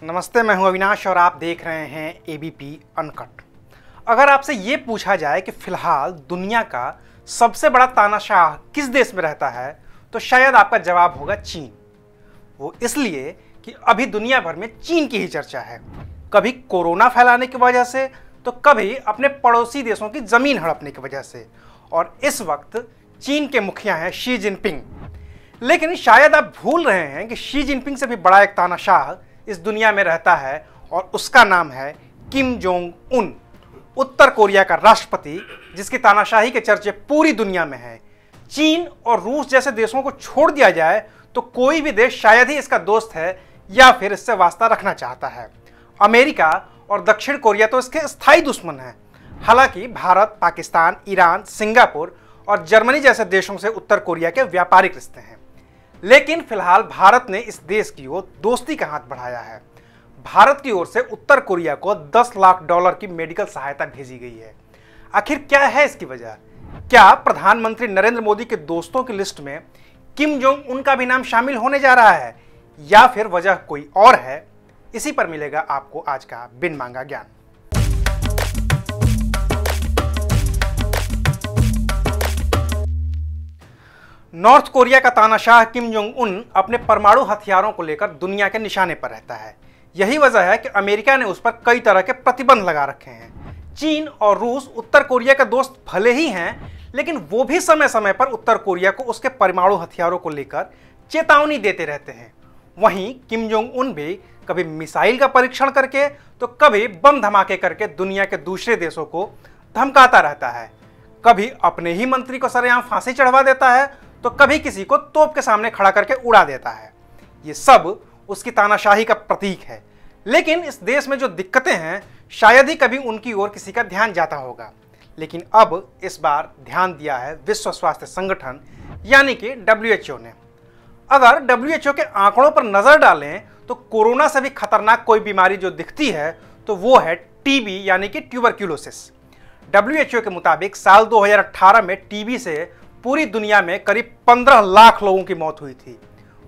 नमस्ते, मैं हूं अविनाश और आप देख रहे हैं एबीपी अनकट। अगर आपसे ये पूछा जाए कि फिलहाल दुनिया का सबसे बड़ा तानाशाह किस देश में रहता है, तो शायद आपका जवाब होगा चीन। वो इसलिए कि अभी दुनिया भर में चीन की ही चर्चा है, कभी कोरोना फैलाने की वजह से तो कभी अपने पड़ोसी देशों की जमीन हड़पने की वजह से। और इस वक्त चीन के मुखिया हैं शी जिनपिंग। लेकिन शायद आप भूल रहे हैं कि शी जिनपिंग से भी बड़ा एक तानाशाह इस दुनिया में रहता है और उसका नाम है किम जोंग उन, उत्तर कोरिया का राष्ट्रपति, जिसकी तानाशाही के चर्चे पूरी दुनिया में हैं। चीन और रूस जैसे देशों को छोड़ दिया जाए तो कोई भी देश शायद ही इसका दोस्त है या फिर इससे वास्ता रखना चाहता है। अमेरिका और दक्षिण कोरिया तो इसके स्थायी दुश्मन हैं। हालांकि भारत, पाकिस्तान, ईरान, सिंगापुर और जर्मनी जैसे देशों से उत्तर कोरिया के व्यापारिक रिश्ते हैं। लेकिन फिलहाल भारत ने इस देश की ओर दोस्ती का हाथ बढ़ाया है। भारत की ओर से उत्तर कोरिया को $10 लाख की मेडिकल सहायता भेजी गई है। आखिर क्या है इसकी वजह? क्या प्रधानमंत्री नरेंद्र मोदी के दोस्तों की लिस्ट में किम जोंग उन का भी नाम शामिल होने जा रहा है या फिर वजह कोई और है? इसी पर मिलेगा आपको आज का बिन मांगा ज्ञान। नॉर्थ कोरिया का तानाशाह किम जोंग उन अपने परमाणु हथियारों को लेकर दुनिया के निशाने पर रहता है। यही वजह है कि अमेरिका ने उस पर कई तरह के प्रतिबंध लगा रखे हैं। चीन और रूस उत्तर कोरिया के दोस्त भले ही हैं, लेकिन वो भी समय समय पर उत्तर कोरिया को उसके परमाणु हथियारों को लेकर चेतावनी देते रहते हैं। वहीं किम जोंग उन भी कभी मिसाइल का परीक्षण करके तो कभी बम धमाके करके दुनिया के दूसरे देशों को धमकाता रहता है। कभी अपने ही मंत्री को सरेआम फांसी चढ़वा देता है तो कभी किसी को तोप के सामने खड़ा करके उड़ा देता है। ये सब उसकी तानाशाही का प्रतीक है। लेकिन इस देश में जो दिक्कतें हैं, शायद ही कभी उनकी ओर किसी का ध्यान जाता होगा। लेकिन अब इस बार ध्यान दिया है विश्व स्वास्थ्य संगठन यानी कि WHO ने। अगर WHO के आंकड़ों पर नजर डालें तो कोरोना से भी खतरनाक कोई बीमारी जो दिखती है तो वो है टीबी यानी कि ट्यूबरक्यूलोसिस। WHO के मुताबिक साल 2018 में टीबी से पूरी दुनिया में करीब 15 लाख लोगों की मौत हुई थी।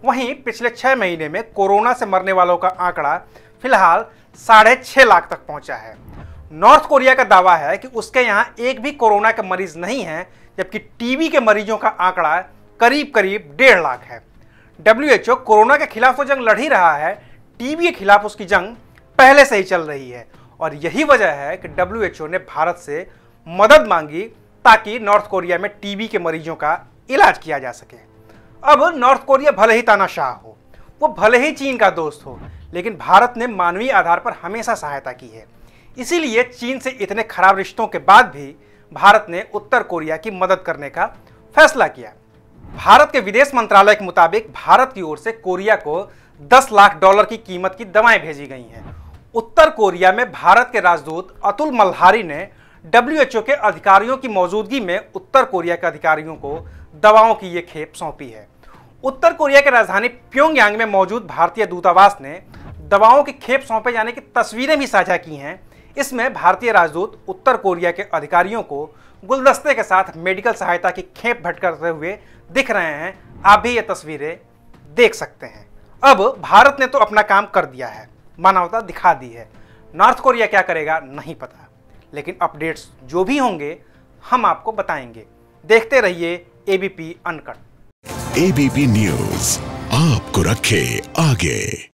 वहीं पिछले 6 महीने में कोरोना से मरने वालों का आंकड़ा फिलहाल 6.5 लाख तक पहुंचा है। नॉर्थ कोरिया का दावा है कि उसके यहां एक भी कोरोना के मरीज नहीं है, जबकि टीबी के मरीजों का आंकड़ा करीब 1.5 लाख है। WHO कोरोना के खिलाफ वो जंग लड़ ही रहा है, टीबी के खिलाफ उसकी जंग पहले से ही चल रही है। और यही वजह है कि WHO ने भारत से मदद मांगी ताकि नॉर्थ कोरिया में टीबी के मरीजों का इलाज किया जा सके। अब नॉर्थ कोरिया भले ही तानाशाह हो, वो भले ही चीन का दोस्त हो, लेकिन भारत ने मानवीय आधार पर हमेशा सहायता की है। इसीलिए चीन से इतने खराब रिश्तों के बाद भी भारत ने उत्तर कोरिया की मदद करने का फैसला किया। भारत के विदेश मंत्रालय के मुताबिक भारत की ओर से कोरिया को $10 लाख की कीमत की दवाएं भेजी गई हैं। उत्तर कोरिया में भारत के राजदूत अतुल मल्हारी ने WHO के अधिकारियों की मौजूदगी में उत्तर कोरिया के अधिकारियों को दवाओं की ये खेप सौंपी है। उत्तर कोरिया की राजधानी प्योंगयांग में मौजूद भारतीय दूतावास ने दवाओं की खेप सौंपे जाने की तस्वीरें भी साझा की हैं। इसमें भारतीय राजदूत उत्तर कोरिया के अधिकारियों को गुलदस्ते के साथ मेडिकल सहायता की खेप भेंट करते हुए दिख रहे हैं। आप भी ये तस्वीरें देख सकते हैं। अब भारत ने तो अपना काम कर दिया है, मानवता दिखा दी है। नॉर्थ कोरिया क्या करेगा नहीं पता, लेकिन अपडेट्स जो भी होंगे हम आपको बताएंगे। देखते रहिए एबीपी अनकट। एबीपी न्यूज आपको रखे आगे।